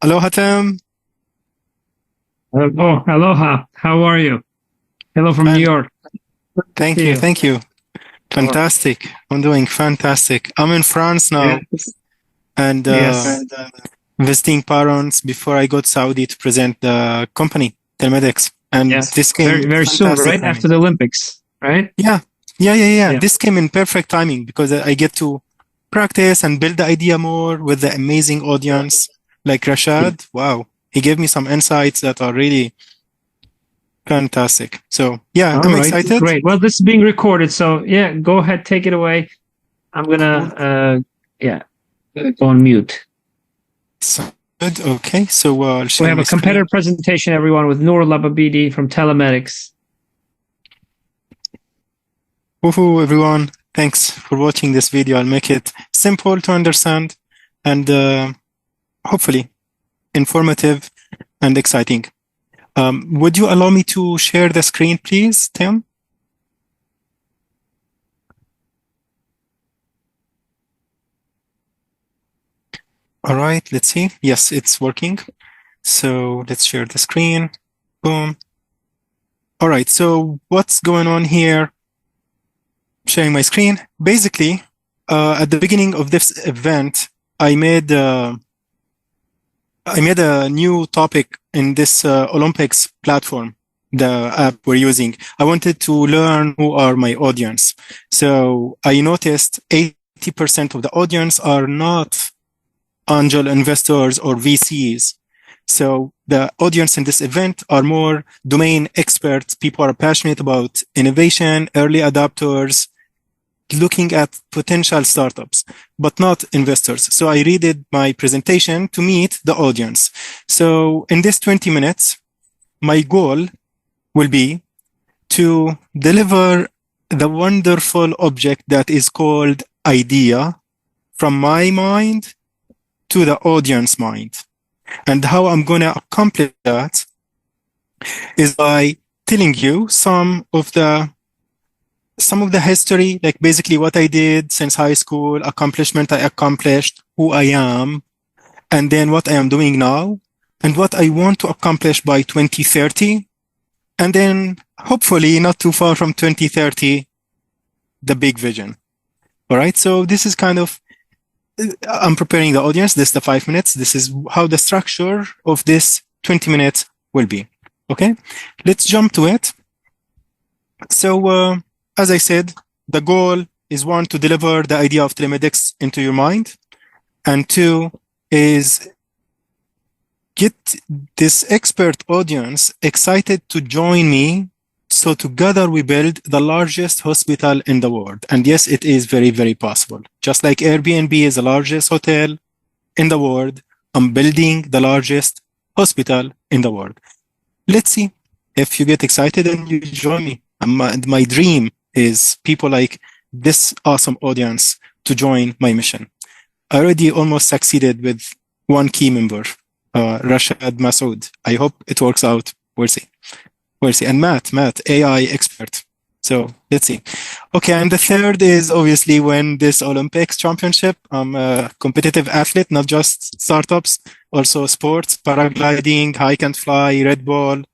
Aloha, Tim. Oh, aloha. How are you? Hello from New Fan- York. Thank See you. you. Thank you. Sure. Fantastic. I'm doing fantastic. I'm in France now Yes. and Yes. visiting parents before I go to Saudi to present the company, TeleMedicX. And Yes. this came Very soon, fantastic right? timing. After the Olympics, right? Yeah. Yeah. Yeah. This came in perfect timing because I get to practice and build the idea more with the amazing audience like Rashad. Wow. He gave me some insights that are really fantastic. So yeah, All I'm right. excited. Great. Well, this is being recorded, so yeah, go ahead, take it away. I'm gonna go on mute. So good. Okay. So I'll We share have my a competitor presentation, everyone, with Nour Lababidi from TeleMedicX. Woohoo, everyone. Thanks for watching this video. I'll make it simple to understand and hopefully informative and exciting. Would you allow me to share the screen, please, Tim? All right, let's see. Yes, it's working. So let's share the screen. Boom. All right, so what's going on here? Sharing my screen. Basically, at the beginning of this event, I made a new topic in this Olympics platform, the app we're using. I wanted to learn who are my audience. So I noticed 80% of the audience are not angel investors or VCs. So the audience in this event are more domain experts. People are passionate about innovation, early adopters, looking at potential startups, but not investors. So I redid my presentation to meet the audience. So in this 20 minutes, my goal will be to deliver the wonderful object that is called idea from my mind to the audience mind. And how I'm going to accomplish that is by telling you some of the history, like basically what I did since high school, accomplishment I accomplished, who I am, and then what I am doing now, and what I want to accomplish by 2030. And then hopefully not too far from 2030, the big vision. All right. So this is kind of, I'm preparing the audience. This is the 5 minutes. This is how the structure of this 20 minutes will be. Okay. Let's jump to it. So, as I said, the goal is one, to deliver the idea of TeleMedicX into your mind, and two is get this expert audience excited to join me. So together we build the largest hospital in the world. And yes, it is very, very possible. Just like Airbnb is the largest hotel in the world, I'm building the largest hospital in the world. Let's see if you get excited and you join me. My dream is people like this awesome audience to join my mission. I already almost succeeded with one key member, Rashad Masood. I hope it works out. We'll see. And Matt, AI expert. So let's see. Okay, and the third is obviously win this Olympics championship. I'm a competitive athlete, not just startups, also sports, paragliding, hike and fly, Red Bull,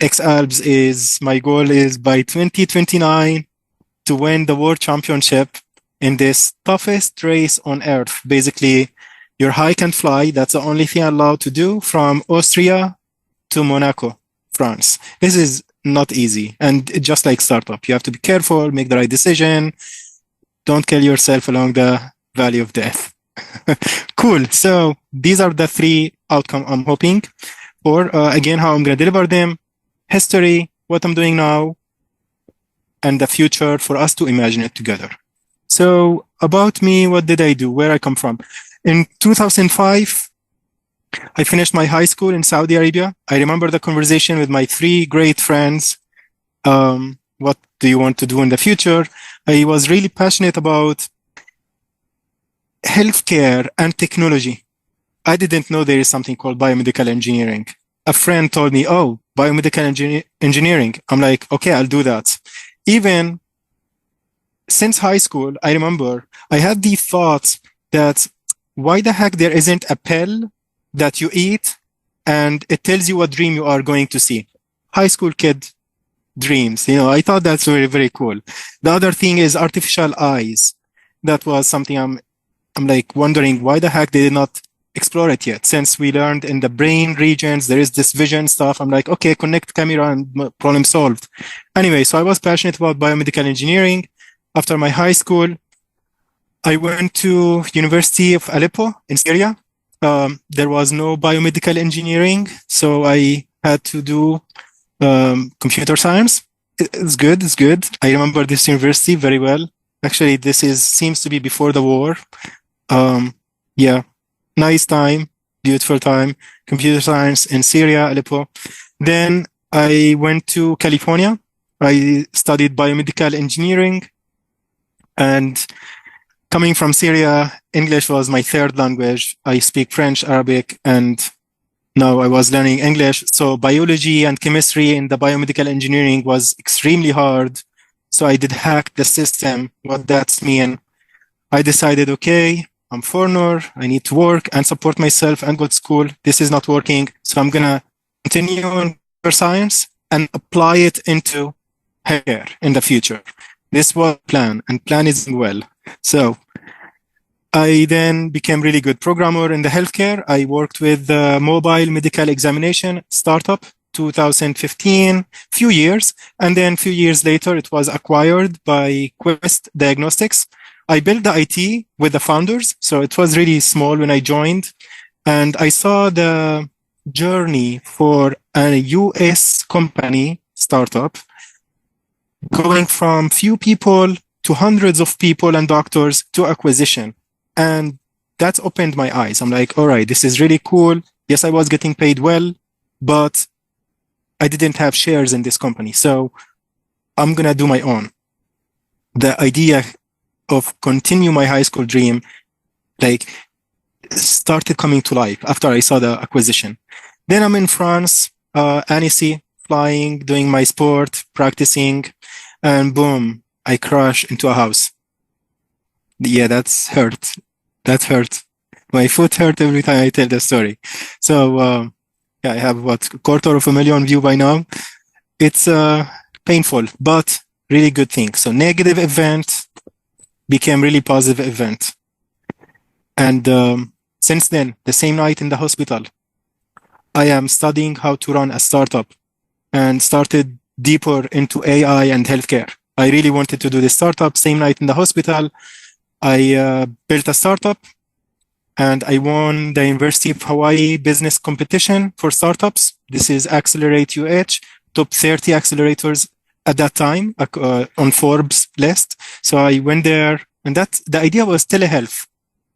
X-Alps is, my goal is by 2029 to win the world championship in this toughest race on earth. Basically, your hike and fly, that's the only thing allowed to do from Austria to Monaco, France. This is not easy. And just like startup, you have to be careful, make the right decision. Don't kill yourself along the valley of death. Cool. So these are the three outcomes I'm hoping for. Again, how I'm going to deliver them, history, what I'm doing now, and the future for us to imagine it together. So about me, what did I do? Where I come from? In 2005, I finished my high school in Saudi Arabia. I remember the conversation with my three great friends. What do you want to do in the future? I was really passionate about healthcare and technology. I didn't know there is something called biomedical engineering. A friend told me, oh, biomedical engineering. I'm like, okay, I'll do that. Even since high school, I remember I had the thoughts that why the heck there isn't a pill that you eat, and it tells you what dream you are going to see. High school kid dreams. I thought that's very, very cool. The other thing is artificial eyes. That was something I'm like wondering why the heck they did not explore it yet. Since we learned in the brain regions, there is this vision stuff. I'm like, okay, connect camera and problem solved. Anyway, so I was passionate about biomedical engineering. After my high school, I went to University of Aleppo in Syria. There was no biomedical engineering, so I had to do computer science. It's good. It's good. I remember this university very well. Actually, seems to be before the war. Yeah, nice time, beautiful time. Computer science in Syria, Aleppo. Then I went to California. I studied biomedical engineering, and coming from Syria, English was my third language. I speak French, Arabic, and now I was learning English. So biology and chemistry in the biomedical engineering was extremely hard. So I did hack the system. What that's mean? I decided, okay, I'm foreigner. I need to work and support myself and go to school. This is not working. So I'm going to continue in computer science and apply it into healthcare in the future. This was the plan, and plan is well. So I then became really good programmer in the healthcare. I worked with the mobile medical examination startup, 2015, few years. And then a few years later, it was acquired by Quest Diagnostics. I built the IT with the founders. So it was really small when I joined. And I saw the journey for a US company startup going from few people to hundreds of people and doctors to acquisition. And that opened my eyes. I'm like, all right, this is really cool. Yes, I was getting paid well, but I didn't have shares in this company. So I'm going to do my own. The idea of continue my high school dream, like, started coming to life after I saw the acquisition. Then I'm in France, Annecy, flying, doing my sport, practicing, and boom, I crash into a house. Yeah, that's hurt. That hurt. My foot hurt every time I tell the story. So yeah, I have $250,000 view by now. It's painful, but really good thing. So negative event became really positive event. And since then, the same night in the hospital, I am studying how to run a startup and started deeper into AI and healthcare. I really wanted to do the startup. Same night in the hospital, I built a startup and I won the University of Hawaii business competition for startups. This is Accelerate UH, top 30 accelerators at that time on Forbes list. So I went there, and the idea was telehealth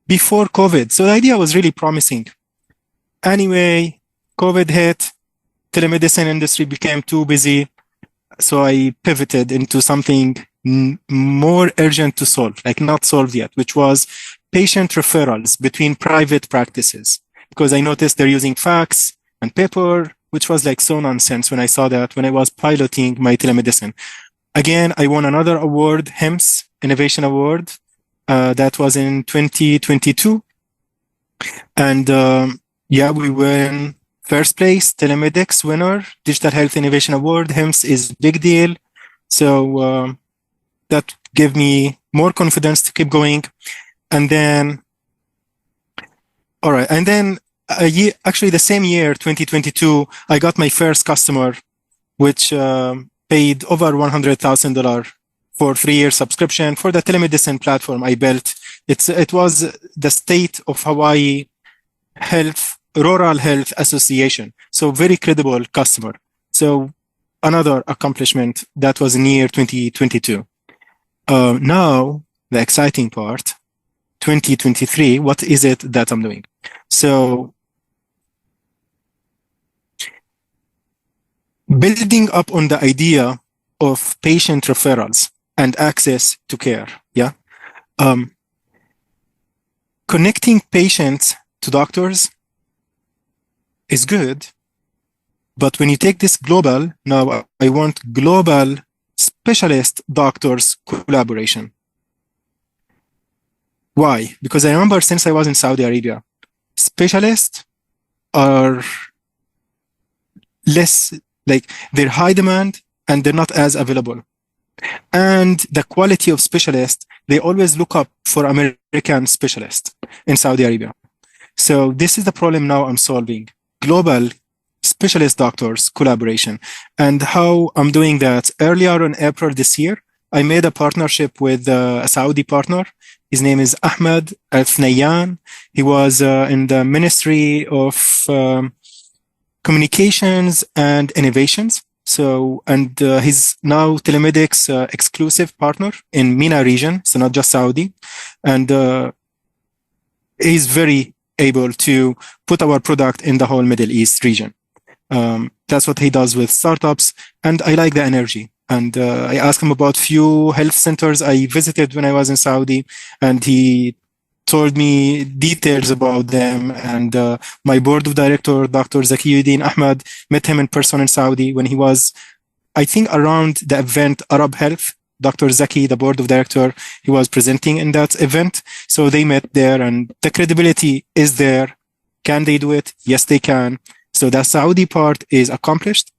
before COVID. So the idea was really promising. Anyway, COVID hit, telemedicine industry became too busy. So I pivoted into something more urgent to solve, like not solved yet, which was patient referrals between private practices. Because I noticed they're using fax and paper, which was like so nonsense when I saw that when I was piloting my telemedicine. Again, I won another award, HIMSS Innovation Award. That was in 2022. And yeah, we won first place, TeleMedicX winner, Digital Health Innovation Award. HIMSS is big deal. So that gave me more confidence to keep going. And then, all right. And then actually the same year, 2022, I got my first customer, which paid over $100,000 for 3-year subscription for the telemedicine platform I built. It was the state of Hawaii Rural Health Association. So very credible customer. So another accomplishment that was in year 2022. Now, the exciting part, 2023, what is it that I'm doing? So building up on the idea of patient referrals and access to care, yeah? Connecting patients to doctors is good, but when you take this global, now I want global specialist doctors collaboration. Why? Because I remember since I was in Saudi Arabia, specialist are less, like they're high demand and they're not as available. And the quality of specialists, they always look up for American specialists in Saudi Arabia. So this is the problem now I'm solving. Global specialist doctors collaboration. And how I'm doing that, earlier in April this year, I made a partnership with a Saudi partner. His name is Ahmed Al-Thnayan. He was in the Ministry of Communications and Innovations. So, and he's now TeleMedicX exclusive partner in MENA region, so not just Saudi. And he's very able to put our product in the whole Middle East region. That's what he does with startups, and I like the energy. And I asked him about few health centers I visited when I was in Saudi, and he told me details about them. And my board of director, Dr. Zakiyuddin Ahmad, met him in person in Saudi when he was, I think, around the event Arab Health. Dr. Zaki, the board of director, he was presenting in that event. So they met there, and the credibility is there. Can they do it? Yes, they can. So the Saudi part is accomplished.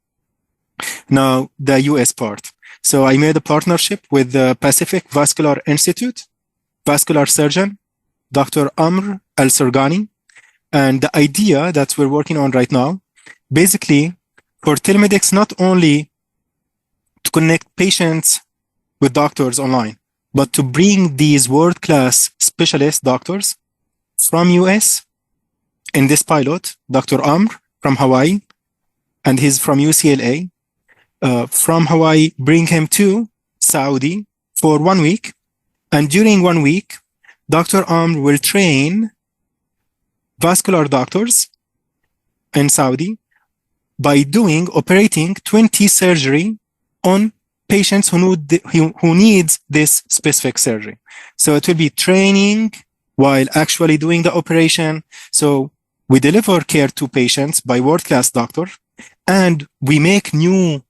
Now the US part. So I made a partnership with the Pacific Vascular Institute, vascular surgeon, Dr. Amr Al-Surgani. And the idea that we're working on right now, basically for TeleMedicX, not only to connect patients with doctors online, but to bring these world-class specialist doctors from US in this pilot, Dr. Amr from Hawaii, and he's from UCLA. From Hawaii, bring him to Saudi for 1 week. And during 1 week, Dr. Amr will train vascular doctors in Saudi by operating 20 surgery on patients who needs this specific surgery. So it will be training while actually doing the operation. So we deliver care to patients by world-class doctor, and we make new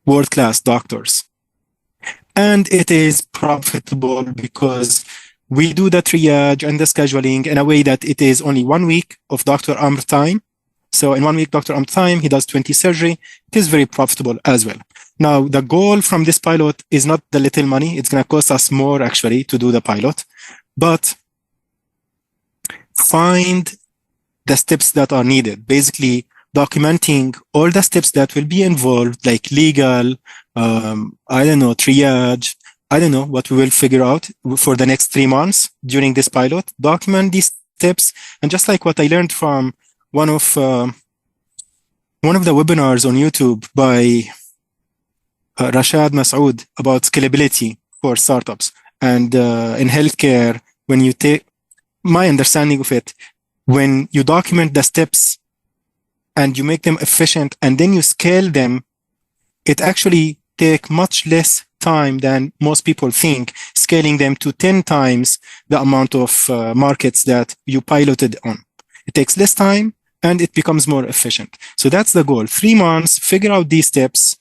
world-class doctors. And it is profitable because we do the triage and the scheduling in a way that it is only 1 week of Dr. Amr time. So in 1 week, Dr. Amr time, he does 20 surgery. It is very profitable as well. Now, the goal from this pilot is not the little money. It's going to cost us more actually to do the pilot, but find the steps that are needed. Basically, documenting all the steps that will be involved, like legal, I don't know, triage, I don't know what we will figure out for the next 3 months during this pilot. Document these steps. And just like what I learned from one of the webinars on YouTube by Rashad Masood about scalability for startups. And in healthcare, when you take my understanding of it, when you document the steps and you make them efficient and then you scale them, it actually take much less time than most people think, scaling them to 10 times the amount of markets that you piloted on. It takes less time and it becomes more efficient. So that's the goal. 3 months, figure out these steps,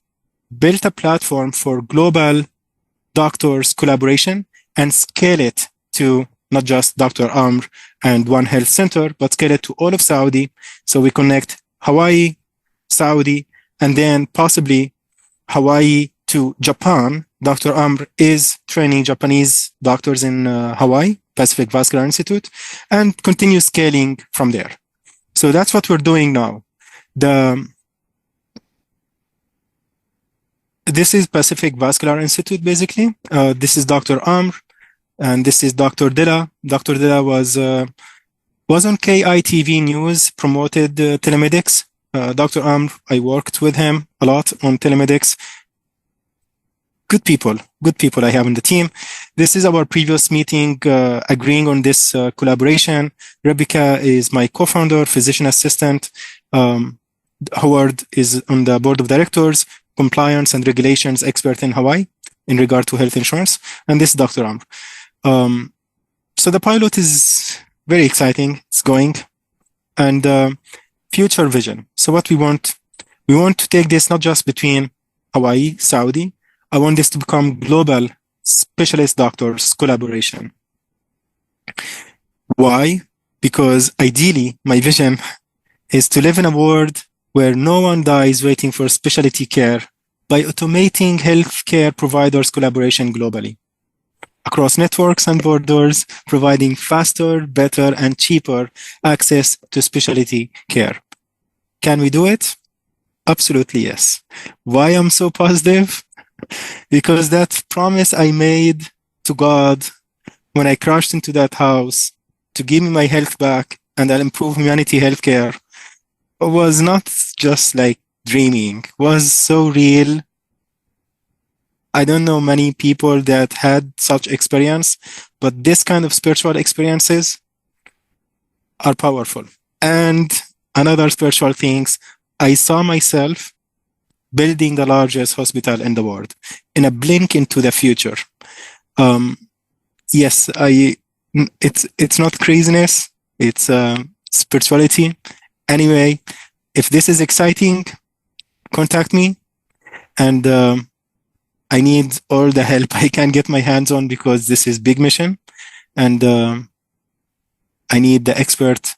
build a platform for global doctors collaboration, and scale it to not just Dr. Amr and one health center, but scale it to all of Saudi. So we connect Hawaii, Saudi, and then possibly Hawaii to Japan. Dr. Amr is training Japanese doctors in Hawaii, Pacific Vascular Institute, and continue scaling from there. So that's what we're doing now. This is Pacific Vascular Institute, basically. This is Dr. Amr, and this is Dr. Dilla. Dr. Dilla was on KITV News, promoted TeleMedicX. Dr. Amr, I worked with him a lot on TeleMedicX. Good people I have in the team. This is our previous meeting, agreeing on this collaboration. Rebecca is my co-founder, physician assistant. Howard is on the board of directors, compliance and regulations expert in Hawaii in regard to health insurance. And this is Dr. Amr. So the pilot is very exciting. It's going. And future vision. So what we want to take this not just between Hawaii, Saudi. I want this to become global specialist doctors collaboration. Why? Because ideally, my vision is to live in a world where no one dies waiting for specialty care by automating healthcare providers' collaboration globally across networks and borders, providing faster, better, and cheaper access to specialty care. Can we do it? Absolutely yes. Why I'm so positive? Because that promise I made to God when I crashed into that house to give me my health back and I'll improve humanity healthcare was not just like dreaming, was so real. I don't know many people that had such experience, but this kind of spiritual experiences are powerful. And another spiritual things, I saw myself building the largest hospital in the world in a blink into the future. Yes, it's not craziness, it's spirituality. Anyway, if this is exciting, contact me, and I need all the help I can get my hands on because this is big mission, and I need the expert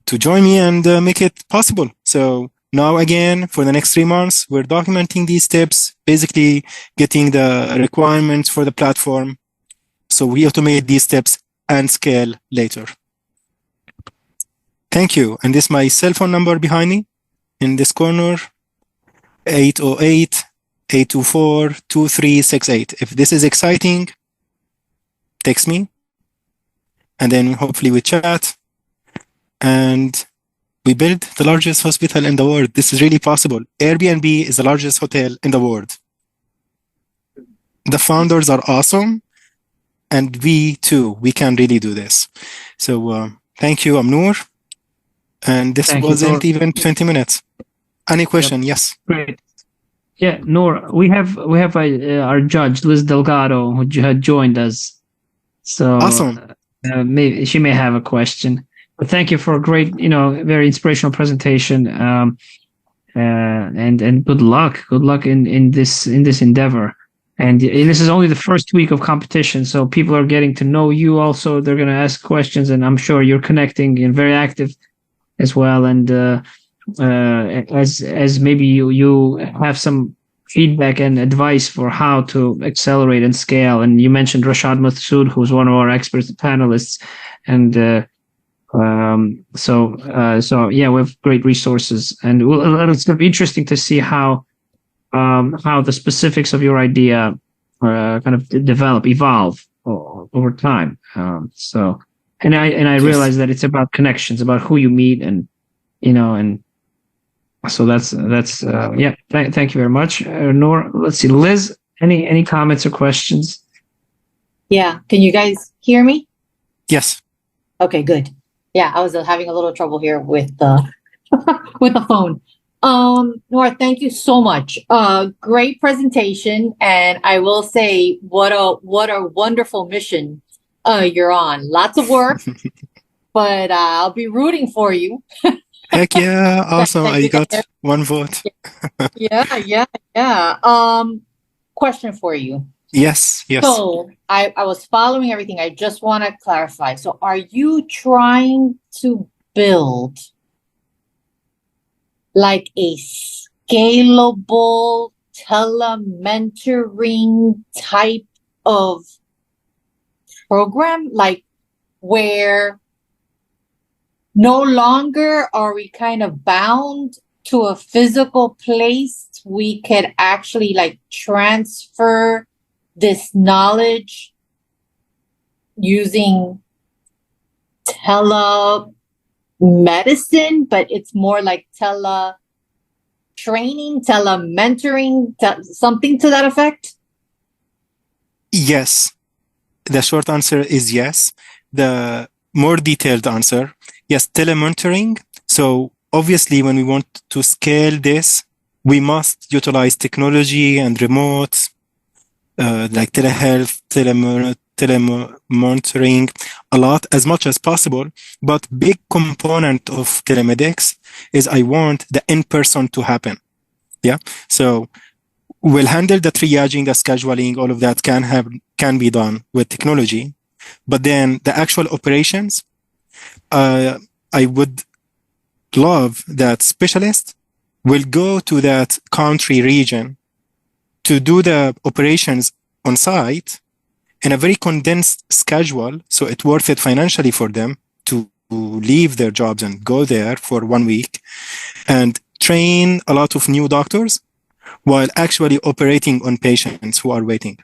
to join me and make it possible. So now again, for the next 3 months, we're documenting these steps, basically getting the requirements for the platform. So we automate these steps and scale later. Thank you. And this is my cell phone number behind me in this corner, 808-824-2368. If this is exciting, text me, and then hopefully we chat, and we build the largest hospital in the world. This is really possible. Airbnb is the largest hotel in the world. The founders are awesome, and we too, we can really do this. So thank you, I'm Nour, and this wasn't even 20 minutes. Any question? Yep. Yes. Great. Yeah, Nour, we have our judge Liz Delgado who had joined us. So awesome. Maybe she may have a question. But thank you for a great, very inspirational presentation. And good luck. Good luck in this endeavor. And this is only the first week of competition, so people are getting to know you. Also, they're going to ask questions, and I'm sure you're connecting and very active as well. And as maybe you have some feedback and advice for how to accelerate and scale. And you mentioned Rashad Massoud, who's one of our experts panelists, and so yeah, we have great resources, and it's going to be interesting to see how the specifics of your idea kind of evolve over time. So, and I realize that it's about connections, about who you meet, and and so that's yeah. Thank you very much, Nour. Let's see, Liz. Any comments or questions? Yeah. Can you guys hear me? Yes. Okay. Good. Yeah, I was having a little trouble here with the with the phone. Nour, thank you so much. Great presentation, and I will say what a wonderful mission you're on. Lots of work, but I'll be rooting for you. Heck yeah, awesome. I got one vote. Yeah. Question for you. Yes. So I was following everything. I just want to clarify. So are you trying to build like a scalable telementoring type of program, like where no longer are we kind of bound to a physical place? We could actually like transfer this knowledge using telemedicine, but it's more like tele-training, tele-mentoring, something to that effect? Yes. The short answer is yes. The more detailed answer, yes, telementoring. So obviously, when we want to scale this, we must utilize technology and remote, like telehealth, telemonitoring a lot, as much as possible. But big component of TeleMedicX is I want the in-person to happen. Yeah. So we'll handle the triaging, the scheduling, all of that can be done with technology. But then the actual operations, I would love that specialists will go to that country region to do the operations on site in a very condensed schedule, so it's worth it financially for them to leave their jobs and go there for 1 week and train a lot of new doctors while actually operating on patients who are waiting.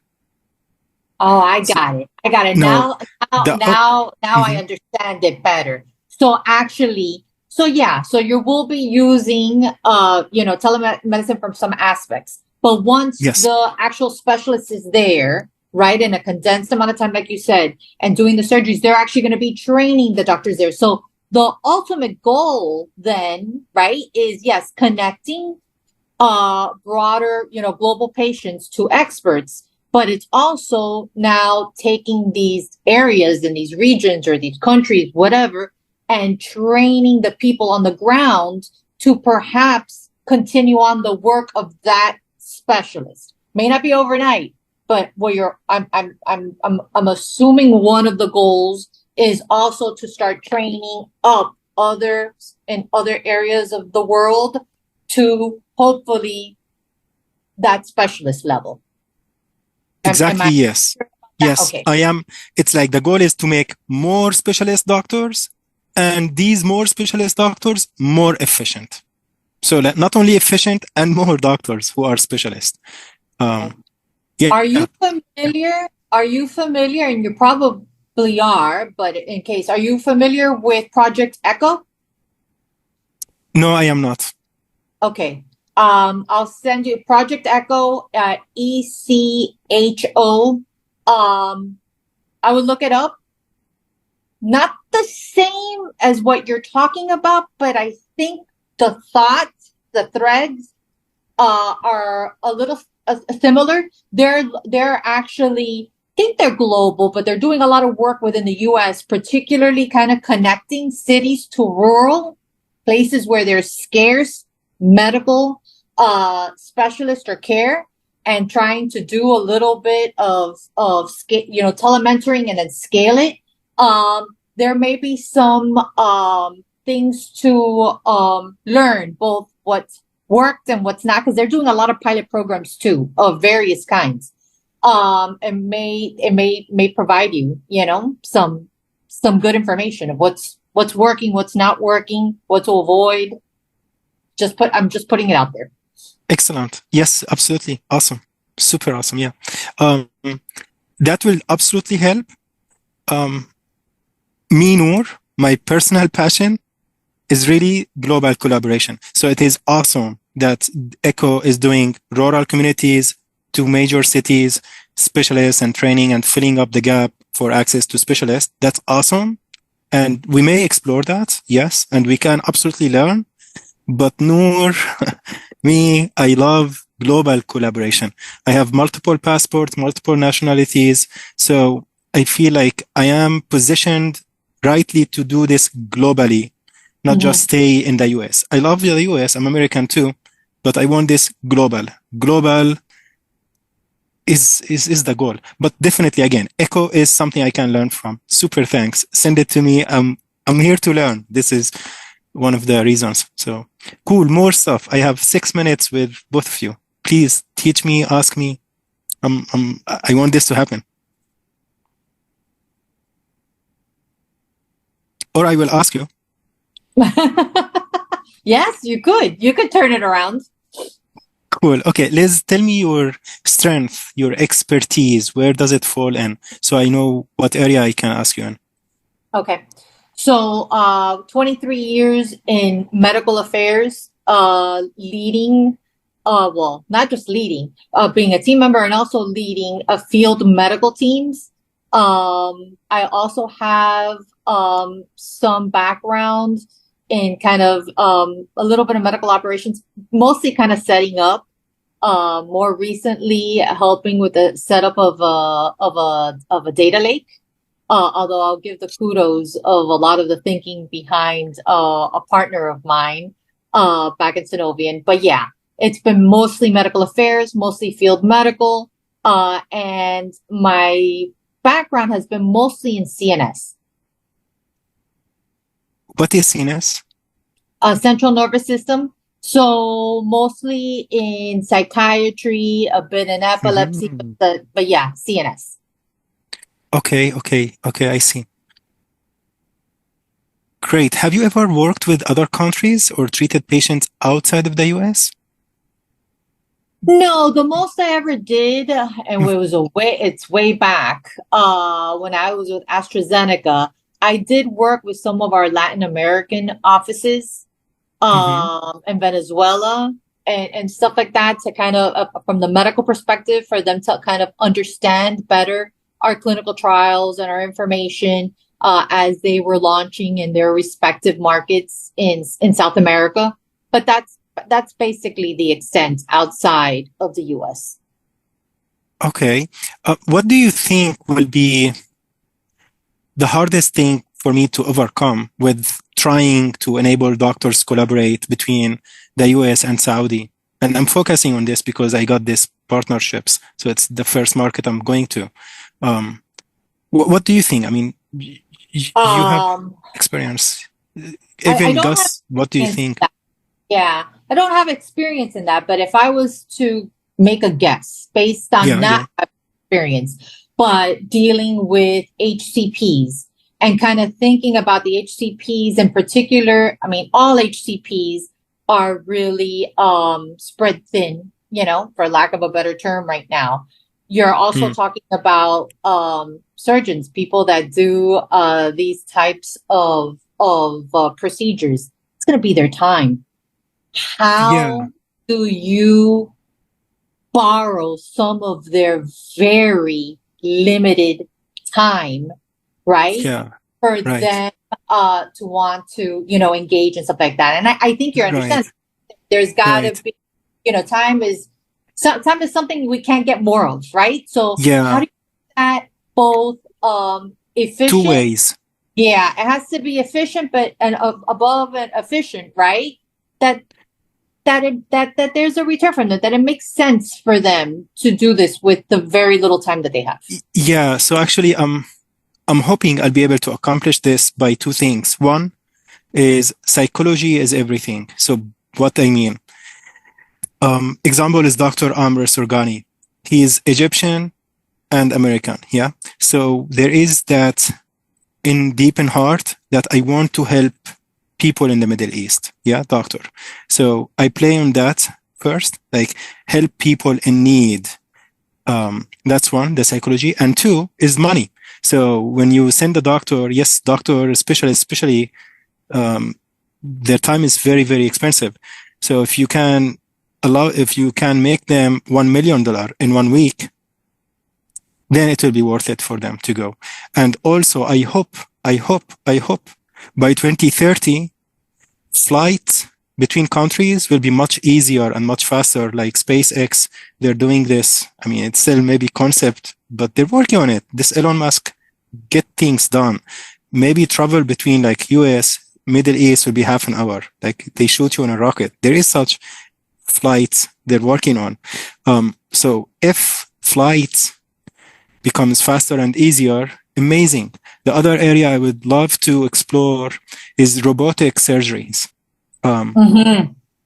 Oh, I got it. I got it. Now, Now I understand it better. So actually, so you will be using, telemedicine from some aspects, but once the actual specialist is there, right, in a condensed amount of time, like you said, and doing the surgeries, they're actually going to be training the doctors there. So the ultimate goal then, right, is yes, connecting broader, global patients to experts, but it's also now taking these areas and these regions or these countries, whatever, and training the people on the ground to perhaps continue on the work of that specialist. May not be overnight, but I'm assuming one of the goals is also to start training up others in other areas of the world to hopefully that specialist level. Exactly, yes. Yes, okay. I am. It's like the goal is to make more specialist doctors and these more specialist doctors more efficient. So not only efficient and more doctors who are specialists. Yeah. Are you familiar, and you probably are, but in case, are you familiar with Project Echo? No, I am not. Okay. I'll send you Project Echo, ECHO. I would look it up. Not the same as what you're talking about, but I think the thoughts, the threads, are a little similar. They're actually, I think they're global, but they're doing a lot of work within the US, particularly kind of connecting cities to rural places where there's scarce medical specialist or care, and trying to do a little bit of telementoring and then scale it. There may be some things to learn, both what's worked and what's not, because they're doing a lot of pilot programs too of various kinds. And may provide you, some good information of what's working, what's not working, what to avoid. I'm just putting it out there. Excellent. Yes, absolutely. Awesome. Super awesome. Yeah. That will absolutely help. Me, Nour, my personal passion is really global collaboration. So it is awesome that ECHO is doing rural communities to major cities, specialists and training and filling up the gap for access to specialists. That's awesome. And we may explore that. Yes. And we can absolutely learn. But Nour, I love global collaboration. I have multiple passports, multiple nationalities. So I feel like I am positioned rightly to do this globally, not just stay in the US. I love the US. I'm American too, but I want this global. Global is the goal. But definitely, again, ECHO is something I can learn from. Super thanks. Send it to me. I'm here to learn. This is one of the reasons. So cool, more stuff. I have 6 minutes with both of you. Please teach me, ask me. I want this to happen. Or I will ask you. Yes, you could turn it around. Cool. Okay, Liz, tell me your strength, your expertise. Where does it fall in? So I know what area I can ask you in. Okay. So, 23 years in medical affairs, leading, not just leading, being a team member and also leading a field medical teams. I also have, some background in kind of, a little bit of medical operations, mostly kind of setting up, more recently helping with the setup of a data lake. Although I'll give the kudos of a lot of the thinking behind a partner of mine back in Synovian. But yeah, it's been mostly medical affairs, mostly field medical, and my background has been mostly in CNS. What is CNS? central nervous system. So mostly in psychiatry, a bit in epilepsy, Mhm. but yeah, CNS. Okay, I see. Great. Have you ever worked with other countries or treated patients outside of the US? No, the most I ever did, and it was it's way back, when I was with AstraZeneca, I did work with some of our Latin American offices, Mm-hmm. in Venezuela and stuff like that to kind of, from the medical perspective, for them to kind of understand better our clinical trials and our information, as they were launching in their respective markets in South America. But that's basically the extent outside of the US. Okay. What do you think will be the hardest thing for me to overcome with trying to enable doctors to collaborate between the US and Saudi? And I'm focusing on this because I got these partnerships. So it's the first market I'm going to. What do you think? I mean, you have Um, experience. I Even don't have Gus, what do you experience in think? that. Yeah, I don't have experience in that, but if I was to make a guess based on Yeah, yeah. not experience, but dealing with HCPs and kind of thinking about the HCPs in particular, I mean, all HCPs are really spread thin, for lack of a better term right now. You're also Mm. talking about surgeons, people that do these types of procedures. It's going to be their time. Yeah, How do you borrow some of their very limited time, right? yeah, For right, them to want to, engage and stuff like that. And I think you right, understand there's gotta right. be, time is something we can't get more of, right? So how Yeah, do you make that both two efficient? ways. Yeah, it has to be efficient, but and above and efficient, right? That that there's a return from that it makes sense for them to do this with the very little time that they have. Yeah, so actually, I'm hoping I'll be able to accomplish this by two things. One is psychology is everything. So what I mean, example is Dr. Amr Surgani. He is Egyptian and American. Yeah. So there is that in deep in heart that I want to help people in the Middle East. Yeah, doctor. So I play on that first, like help people in need. That's one, the psychology. And two is money. So when you send a doctor, yes, doctor, especially, their time is very, very expensive. So if you can make them $1 million in 1 week, then it will be worth it for them to go. And also, I hope by 2030, flights between countries will be much easier and much faster. Like SpaceX, they're doing this. I mean, it's still maybe concept, but they're working on it. This Elon Musk get things done. Maybe travel between like US, Middle East will be half an hour. Like they shoot you on a rocket. There is such flights they're working on. So if flights becomes faster and easier, amazing. The other area I would love to explore is robotic surgeries.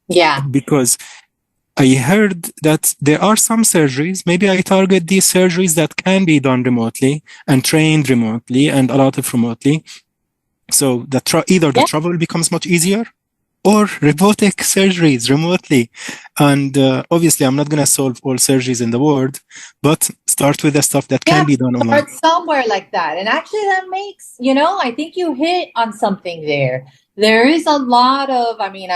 Yeah. Because I heard that there are some surgeries, maybe I target these surgeries that can be done remotely and trained remotely and a lot of remotely. So either the Yeah. travel becomes much easier or robotic surgeries remotely. And obviously, I'm not going to solve all surgeries in the world, but start with the stuff that can Yeah. be done online. Start somewhere like that. And actually that makes, I think you hit on something there. There is a lot of, I mean,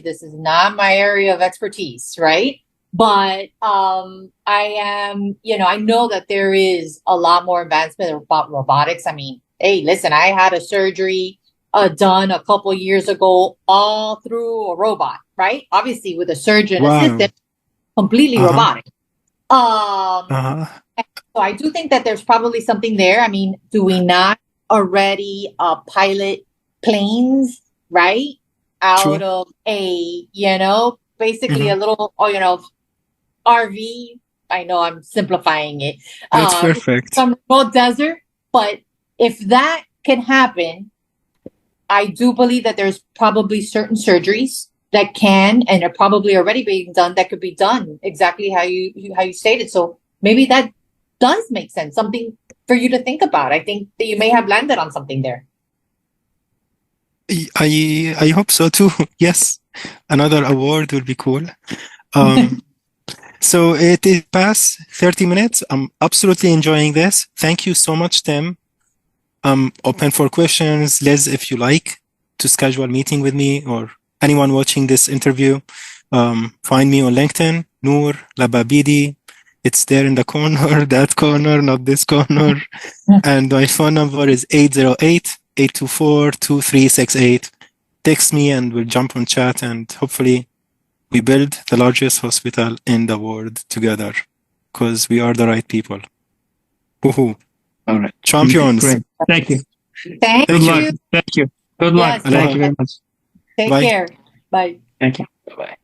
this is not my area of expertise, right? But I am, I know that there is a lot more advancement about robotics. I mean, hey, listen, I had a surgery done a couple years ago, all through a robot, right? Obviously, with a surgeon Wow. assistant, completely Uh-huh. robotic. Um, Uh-huh. so I do think that there's probably something there. I mean, do we not already pilot planes, right? Out True. of a, basically Mm-hmm. a little, RV. I know I'm simplifying it. That's perfect. Some remote desert, but if that can happen, I do believe that there's probably certain surgeries that can and are probably already being done that could be done exactly how you stated. So maybe that does make sense. Something for you to think about. I think that you may have landed on something there. I hope so too. Yes, another award would be cool. So it is past 30 minutes. I'm absolutely enjoying this. Thank you so much, Tim. I'm open for questions. Liz, if you like to schedule a meeting with me or anyone watching this interview, find me on LinkedIn, Nour Lababidi. It's there in the corner, that corner, not this corner. And my phone number is 808-824-2368. Text me and we'll jump on chat, and hopefully we build the largest hospital in the world together because we are the right people. Woohoo. All right. Champions. Great. Thank you. Thank Good you. luck. Thank you. Good luck. Yes. Thank you very much. Take Bye. care. Bye. Thank you. Bye-bye.